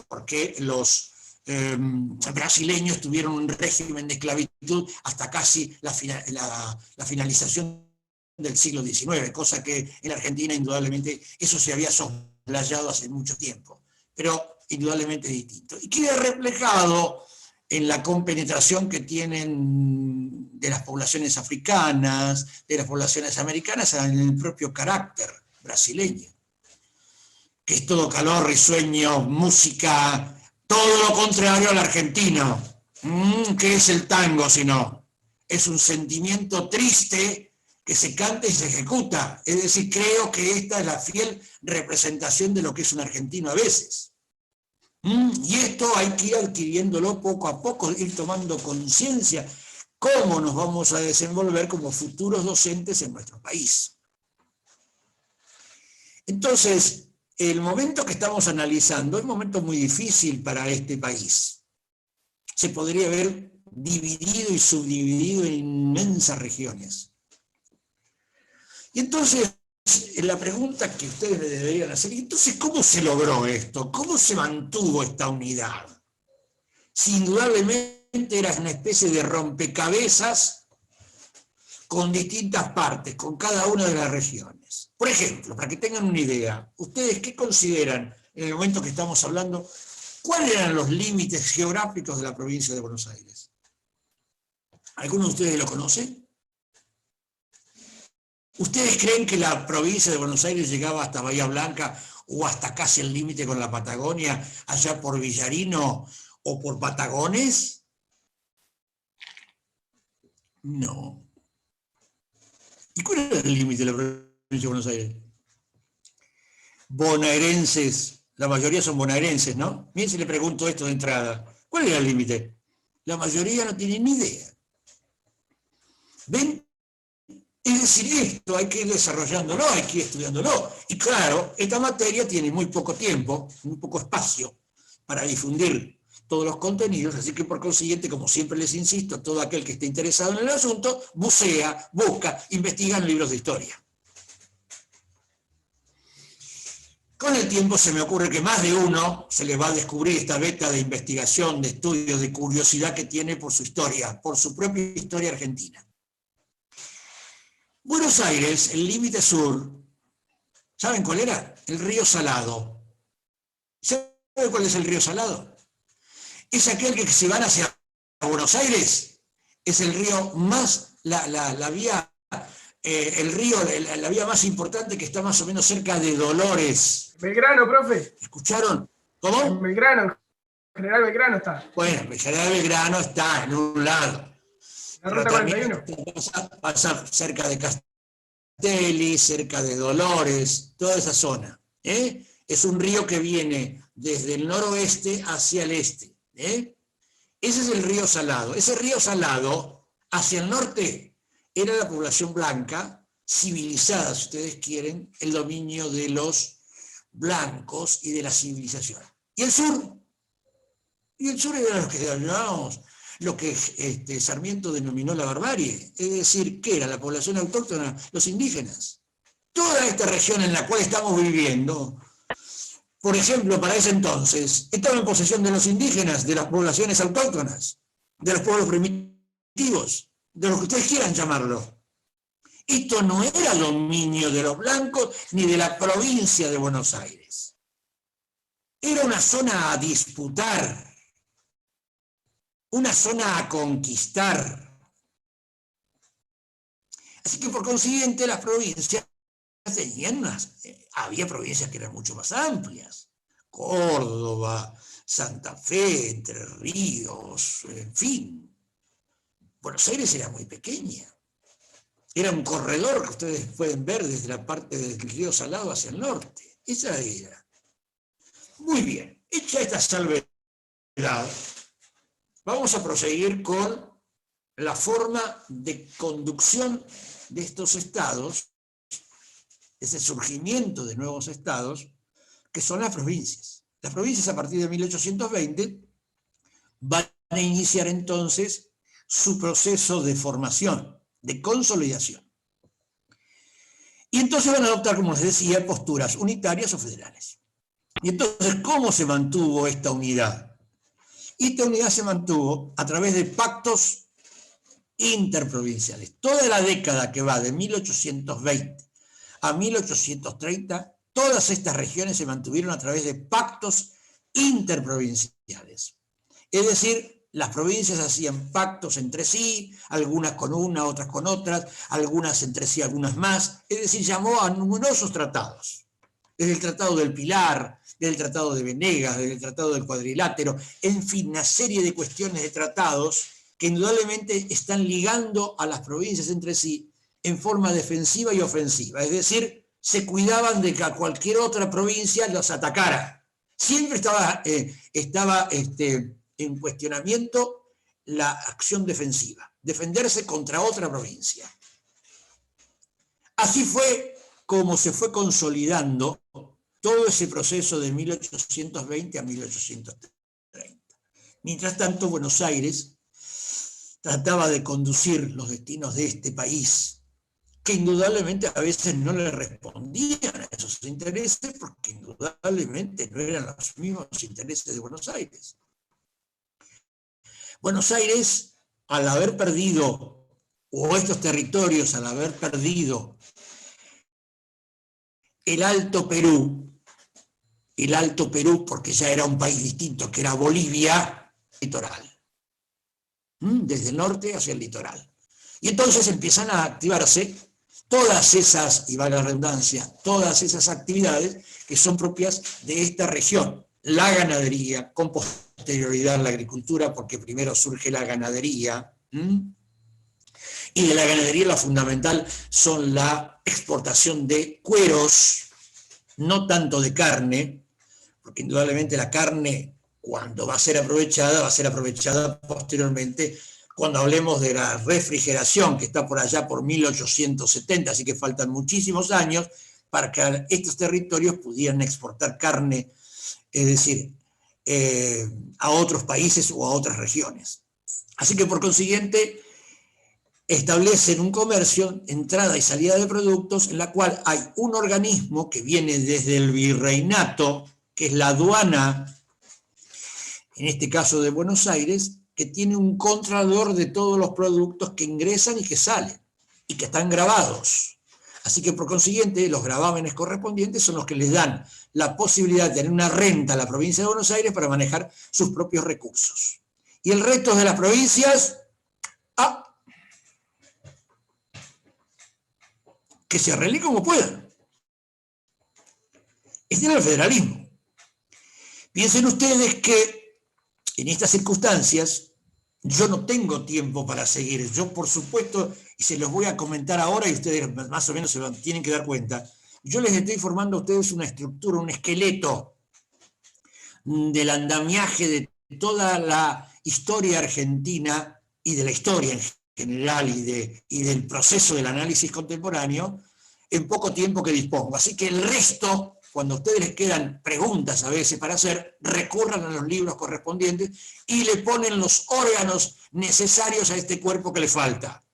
porque los brasileños tuvieron un régimen de esclavitud hasta casi la finalización del siglo XIX, cosa que en Argentina indudablemente eso se había soslayado hace mucho tiempo, pero indudablemente distinto. Y queda reflejado en la compenetración que tienen de las poblaciones africanas, de las poblaciones americanas, en el propio carácter brasileño, que es todo calor, risueño, música, todo lo contrario al argentino. ¿Qué es el tango si no? Es un sentimiento triste que se canta y se ejecuta. Es decir, creo que esta es la fiel representación de lo que es un argentino a veces. Y esto hay que ir adquiriéndolo poco a poco, ir tomando conciencia cómo nos vamos a desenvolver como futuros docentes en nuestro país. Entonces, el momento que estamos analizando es un momento muy difícil para este país. Se podría haber dividido y subdividido en inmensas regiones. Y entonces, la pregunta que ustedes me deberían hacer, entonces, ¿cómo se logró esto? ¿Cómo se mantuvo esta unidad? Si indudablemente era una especie de rompecabezas con distintas partes, con cada una de las regiones. Por ejemplo, para que tengan una idea, ¿ustedes qué consideran en el momento que estamos hablando? ¿Cuáles eran los límites geográficos de la provincia de Buenos Aires? ¿Alguno de ustedes lo conoce? ¿Ustedes creen que la provincia de Buenos Aires llegaba hasta Bahía Blanca o hasta casi el límite con la Patagonia, allá por Villarino o por Patagones? No. ¿Y cuál era el límite de la provincia de Buenos Aires? Bonaerenses, la mayoría son bonaerenses, ¿no? Miren si le pregunto esto de entrada. ¿Cuál era el límite? La mayoría no tiene ni idea. ¿Ven? Es decir, esto hay que ir desarrollándolo, hay que ir estudiándolo. Y claro, esta materia tiene muy poco tiempo, muy poco espacio para difundir todos los contenidos, así que por consiguiente, como siempre les insisto, todo aquel que esté interesado en el asunto, bucea, busca, investiga en libros de historia. Con el tiempo se me ocurre que más de uno se le va a descubrir esta beta de investigación, de estudio, de curiosidad que tiene por su historia, por su propia historia argentina. Buenos Aires, el límite sur, ¿saben cuál era? El río Salado. ¿Saben cuál es el río Salado? Es aquel que si van hacia Buenos Aires, es el río más, la vía más importante que está más o menos cerca de Dolores. Belgrano, profe. ¿Escucharon? ¿Cómo? En Belgrano, General Belgrano está. Bueno, General Belgrano está en un lado. La ruta 41. Pasa cerca de Castelli, cerca de Dolores, toda esa zona. Es un río que viene desde el noroeste hacia el este. Ese es el río Salado. Ese río Salado, hacia el norte, era la población blanca, civilizada, si ustedes quieren, el dominio de los blancos y de la civilización. ¿Y el sur? Y el sur era los que llamábamos lo que Sarmiento denominó la barbarie, es decir, ¿qué era la población autóctona? Los indígenas. Toda esta región en la cual estamos viviendo, por ejemplo, para ese entonces, estaba en posesión de los indígenas, de las poblaciones autóctonas, de los pueblos primitivos, de lo que ustedes quieran llamarlo. Esto no era dominio de los blancos ni de la provincia de Buenos Aires. Era una zona a disputar, una zona a conquistar. Así que por consiguiente las provincias tenían había provincias que eran mucho más amplias. Córdoba, Santa Fe, Entre Ríos, en fin. Buenos Aires era muy pequeña. Era un corredor que ustedes pueden ver desde la parte del río Salado hacia el norte. Esa era. Muy bien. Hecha esta salvedad, vamos a proseguir con la forma de conducción de estos estados, ese surgimiento de nuevos estados, que son las provincias. Las provincias a partir de 1820 van a iniciar entonces su proceso de formación, de consolidación. Y entonces van a adoptar, como les decía, posturas unitarias o federales. Y entonces, ¿cómo se mantuvo esta unidad? Y esta unidad se mantuvo a través de pactos interprovinciales. Toda la década que va de 1820 a 1830, todas estas regiones se mantuvieron a través de pactos interprovinciales. Es decir, las provincias hacían pactos entre sí, algunas con una, otras con otras, algunas entre sí, algunas más. Es decir, llamó a numerosos tratados. Desde el Tratado del Pilar, desde el Tratado de Venegas, desde el Tratado del Cuadrilátero, en fin, una serie de cuestiones de tratados que indudablemente están ligando a las provincias entre sí en forma defensiva y ofensiva. Es decir, se cuidaban de que a cualquier otra provincia los atacara. Siempre estaba en cuestionamiento la acción defensiva, defenderse contra otra provincia. Así fue como se fue consolidando todo ese proceso de 1820 a 1830. Mientras tanto, Buenos Aires trataba de conducir los destinos de este país, que indudablemente a veces no le respondían a esos intereses, porque indudablemente no eran los mismos intereses de Buenos Aires. Buenos Aires, al haber perdido, o estos territorios al haber perdido el Alto Perú, porque ya era un país distinto, que era Bolivia, litoral, desde el norte hacia el litoral. Y entonces empiezan a activarse todas esas, y vale la redundancia, todas esas actividades que son propias de esta región. La ganadería, con posterioridad la agricultura, porque primero surge la ganadería, y de la ganadería lo fundamental son la exportación de cueros, no tanto de carne, porque indudablemente la carne, cuando va a ser aprovechada posteriormente, cuando hablemos de la refrigeración, que está por allá por 1870, así que faltan muchísimos años para que estos territorios pudieran exportar carne, es decir, a otros países o a otras regiones. Así que por consiguiente establecen un comercio, entrada y salida de productos, en la cual hay un organismo que viene desde el virreinato, que es la aduana, en este caso de Buenos Aires, que tiene un contralor de todos los productos que ingresan y que salen, y que están grabados. Así que por consiguiente los gravámenes correspondientes son los que les dan la posibilidad de tener una renta a la provincia de Buenos Aires para manejar sus propios recursos. Y el resto de las provincias, que se arreglen como puedan. Este era el federalismo. Piensen ustedes que en estas circunstancias yo no tengo tiempo para seguir. Yo, por supuesto, y se los voy a comentar ahora y ustedes más o menos se tienen que dar cuenta, yo les estoy formando a ustedes una estructura, un esqueleto del andamiaje de toda la historia argentina y de la historia en general y del proceso del análisis contemporáneo en poco tiempo que dispongo. Así que el resto cuando a ustedes les quedan preguntas a veces para hacer, recurran a los libros correspondientes y le ponen los órganos necesarios a este cuerpo que le falta.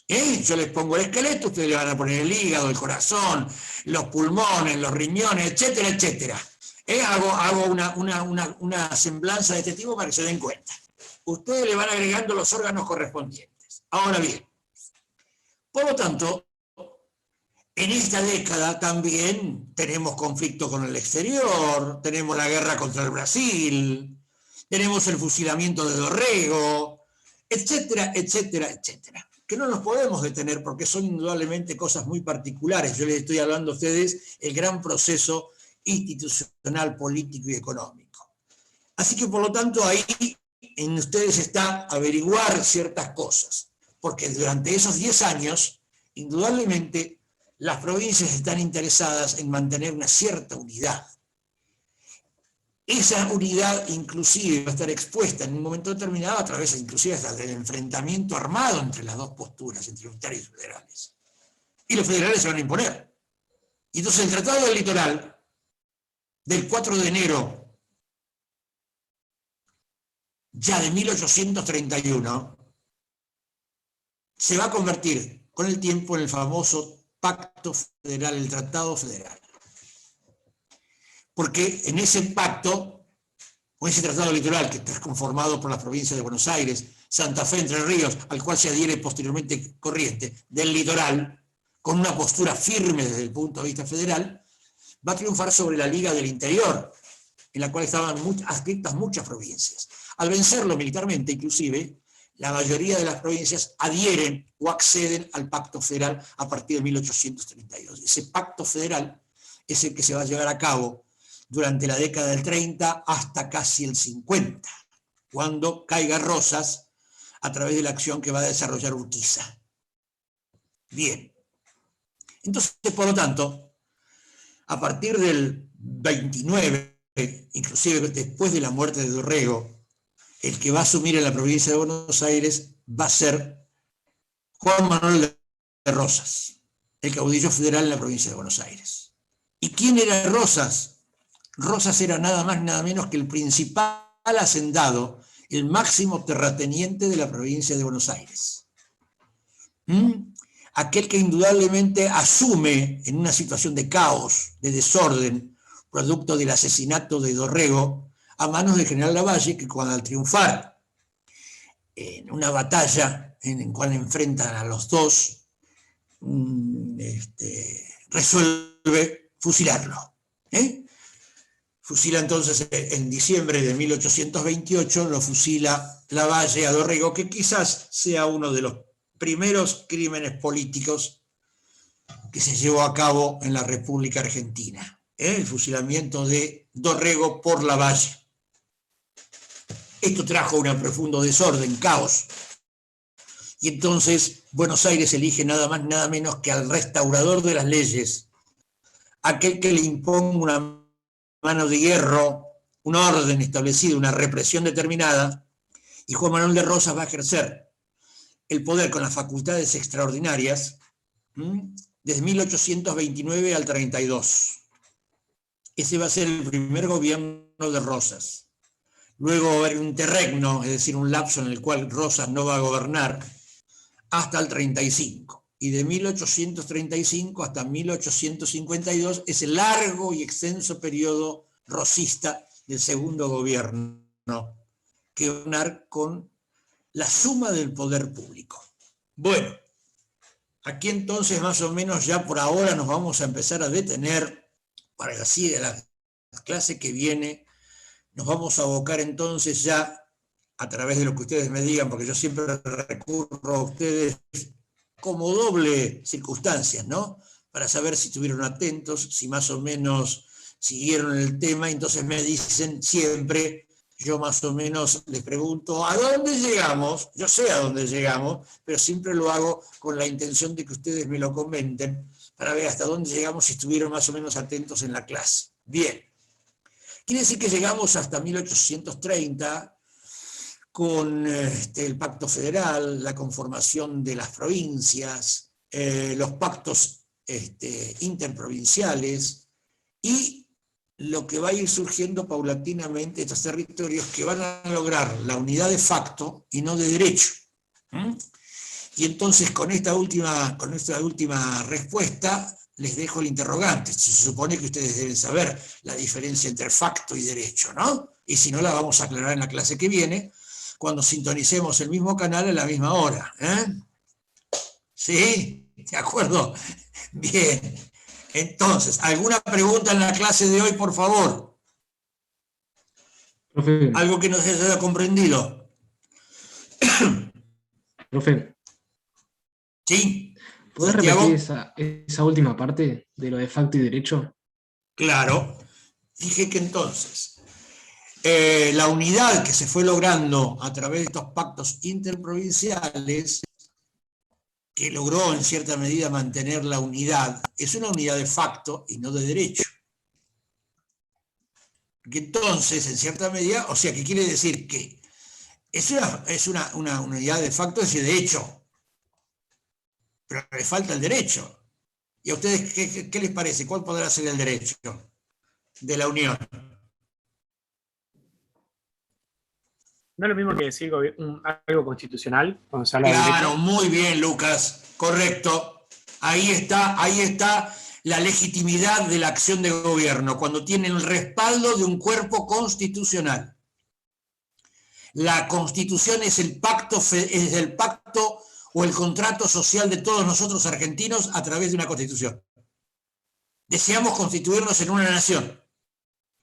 Yo les pongo el esqueleto, ustedes le van a poner el hígado, el corazón, los pulmones, los riñones, etcétera, etcétera. Hago una semblanza de este tipo para que se den cuenta. Ustedes le van agregando los órganos correspondientes. Ahora bien, por lo tanto, en esta década también tenemos conflicto con el exterior, tenemos la guerra contra el Brasil, tenemos el fusilamiento de Dorrego, etcétera, etcétera, etcétera. Que no nos podemos detener porque son indudablemente cosas muy particulares. Yo les estoy hablando a ustedes el gran proceso institucional, político y económico. Así que, por lo tanto, ahí en ustedes está averiguar ciertas cosas, porque durante esos 10 años, indudablemente, las provincias están interesadas en mantener una cierta unidad. Esa unidad inclusive va a estar expuesta en un momento determinado a través inclusive hasta del enfrentamiento armado entre las dos posturas, entre unitarios y federales. Y los federales se van a imponer. Y entonces el Tratado del Litoral, del 4 de enero ya de 1831, se va a convertir con el tiempo en el famoso Pacto Federal, el Tratado Federal. Porque en ese pacto, o ese tratado litoral que está conformado por las provincias de Buenos Aires, Santa Fe, Entre Ríos, al cual se adhiere posteriormente Corrientes, del litoral, con una postura firme desde el punto de vista federal, va a triunfar sobre la Liga del Interior, en la cual estaban adscritas muchas provincias. Al vencerlo militarmente, inclusive, la mayoría de las provincias adhieren o acceden al Pacto Federal a partir de 1832. Ese Pacto Federal es el que se va a llevar a cabo durante la década del 30 hasta casi el 50, cuando caiga Rosas a través de la acción que va a desarrollar Urquiza. Bien. Entonces, por lo tanto, a partir del 29, inclusive después de la muerte de Dorrego, el que va a asumir en la provincia de Buenos Aires va a ser Juan Manuel de Rosas, el caudillo federal en la provincia de Buenos Aires. ¿Y quién era Rosas? Rosas era nada más nada menos que el principal hacendado, el máximo terrateniente de la provincia de Buenos Aires. Aquel que indudablemente asume en una situación de caos, de desorden, producto del asesinato de Dorrego, a manos del general Lavalle, que cuando al triunfar en una batalla en la cual enfrentan a los dos, resuelve fusilarlo. Fusila entonces en diciembre de 1828, lo fusila Lavalle a Dorrego, que quizás sea uno de los primeros crímenes políticos que se llevó a cabo en la República Argentina. El fusilamiento de Dorrego por Lavalle. Esto trajo un profundo desorden, caos. Y entonces Buenos Aires elige nada más, nada menos que al restaurador de las leyes, aquel que le imponga una mano de hierro, un orden establecido, una represión determinada, y Juan Manuel de Rosas va a ejercer el poder con las facultades extraordinarias desde 1829 al 32. Ese va a ser el primer gobierno de Rosas. Luego va a haber un interregno, es decir, un lapso en el cual Rosas no va a gobernar, hasta el 35. Y de 1835 hasta 1852 es el largo y extenso periodo rosista del segundo gobierno, que va a ganar con la suma del poder público. Bueno, aquí entonces más o menos ya por ahora nos vamos a empezar a detener, para así en la clase que viene nos vamos a abocar entonces ya a través de lo que ustedes me digan, porque yo siempre recurro a ustedes como doble circunstancias, ¿no? Para saber si estuvieron atentos, si más o menos siguieron el tema, entonces me dicen siempre, yo más o menos les pregunto, ¿a dónde llegamos? Yo sé a dónde llegamos, pero siempre lo hago con la intención de que ustedes me lo comenten para ver hasta dónde llegamos si estuvieron más o menos atentos en la clase. Bien. Quiere decir que llegamos hasta 1830 con el Pacto Federal, la conformación de las provincias, los pactos interprovinciales y lo que va a ir surgiendo paulatinamente estos territorios que van a lograr la unidad de facto y no de derecho. Y entonces con esta última respuesta les dejo el interrogante. Se supone que ustedes deben saber la diferencia entre facto y derecho, ¿no? Y si no, la vamos a aclarar en la clase que viene, cuando sintonicemos el mismo canal a la misma hora. ¿Sí? ¿De acuerdo? Bien. Entonces, ¿alguna pregunta en la clase de hoy, por favor? Profe, Algo que no se haya comprendido. profe, ¿Sí? ¿podés Santiago. repetir esa última parte de lo de facto y derecho? Claro. Dije que entonces, la unidad que se fue logrando a través de estos pactos interprovinciales, que logró en cierta medida mantener la unidad, es una unidad de facto y no de derecho. Que entonces, en cierta medida, o sea, ¿qué quiere decir? Que es una unidad de facto y de hecho, pero le falta el derecho. ¿Y a ustedes qué les parece? ¿Cuál podrá ser el derecho de la unión? ¿No es lo mismo que decir algo constitucional cuando se habla de Claro, derecho? muy bien, Lucas, correcto. Ahí está la legitimidad de la acción de gobierno, cuando tiene el respaldo de un cuerpo constitucional. La Constitución es el pacto o el contrato social de todos nosotros argentinos a través de una Constitución. Deseamos constituirnos en una nación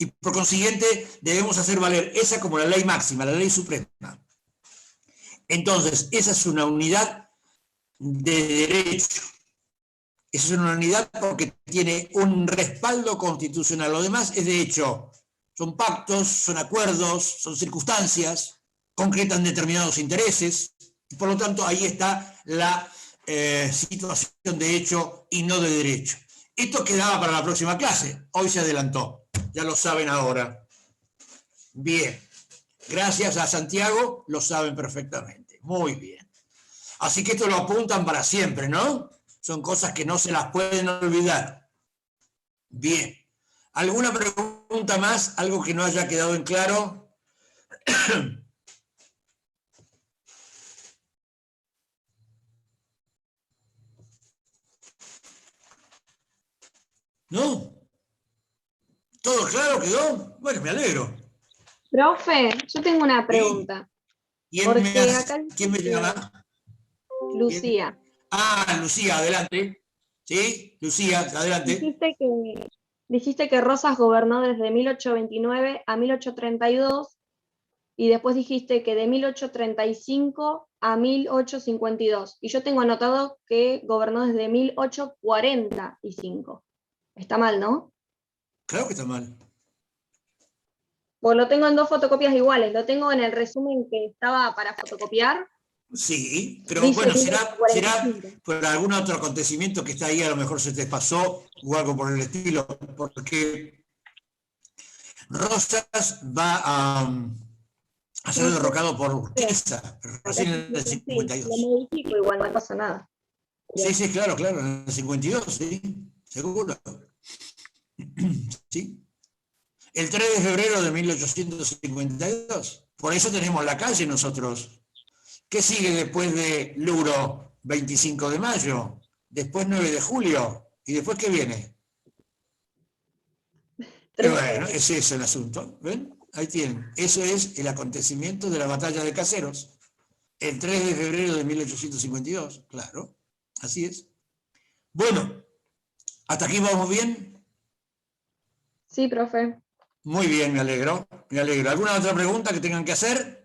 y por consiguiente debemos hacer valer esa como la ley máxima, la ley suprema. Entonces, esa es una unidad de derecho. Esa es una unidad porque tiene un respaldo constitucional. Lo demás es de hecho. Son pactos, son acuerdos, son circunstancias, concretan determinados intereses. Y por lo tanto, ahí está la situación de hecho y no de derecho. Esto quedaba para la próxima clase. Hoy se adelantó. Ya lo saben ahora. Bien. Gracias a Santiago, lo saben perfectamente. Muy bien. Así que esto lo apuntan para siempre, ¿no? Son cosas que no se las pueden olvidar. Bien. ¿Alguna pregunta más? ¿Algo que no haya quedado en claro? ¿No? ¿Todo claro quedó? Bueno, me alegro. Profe, yo tengo una pregunta. ¿Quién me llama? Lucía. Lucía, adelante. ¿Sí? Lucía, adelante. Dijiste que Rosas gobernó desde 1829 a 1832 y después dijiste que de 1835 a 1852. Y yo tengo anotado que gobernó desde 1845. Está mal, ¿no? Claro que está mal. Pues lo tengo en 2 fotocopias iguales. Lo tengo en el resumen que estaba para fotocopiar. Sí, pero Dice bueno, será 1845. por algún otro acontecimiento que está ahí, a lo mejor se te pasó o algo por el estilo, porque Rosas va a ser derrocado por Urquiza, recién en el 52. Lo modifico, igual no pasa nada. Sí, claro, en el 52, sí, seguro. Sí. El 3 de febrero de 1852. Por eso tenemos la calle nosotros. ¿Qué sigue después de Luro? 25 de mayo. Después 9 de julio. ¿Y después qué viene? Bueno, ese es el asunto. ¿Ven? Ahí tienen. Eso es el acontecimiento de la batalla de Caseros. El 3 de febrero de 1852. Claro. Así es. Bueno, ¿hasta aquí vamos bien? Sí, profe. Muy bien, me alegro. Me alegro. ¿Alguna otra pregunta que tengan que hacer?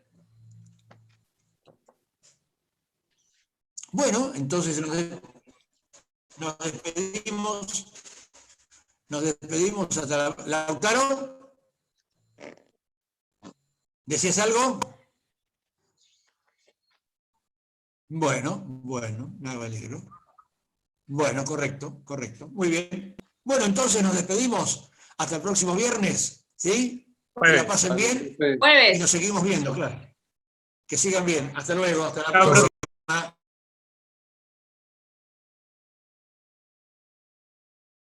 Bueno, entonces nos despedimos. Nos despedimos hasta Lautaro. ¿Decías algo? Bueno, me alegro. Bueno, correcto. Muy bien. Bueno, entonces nos despedimos hasta el próximo viernes, ¿sí? Que la pasen bien y nos seguimos viendo, claro. Que sigan bien. Hasta luego, hasta la próxima.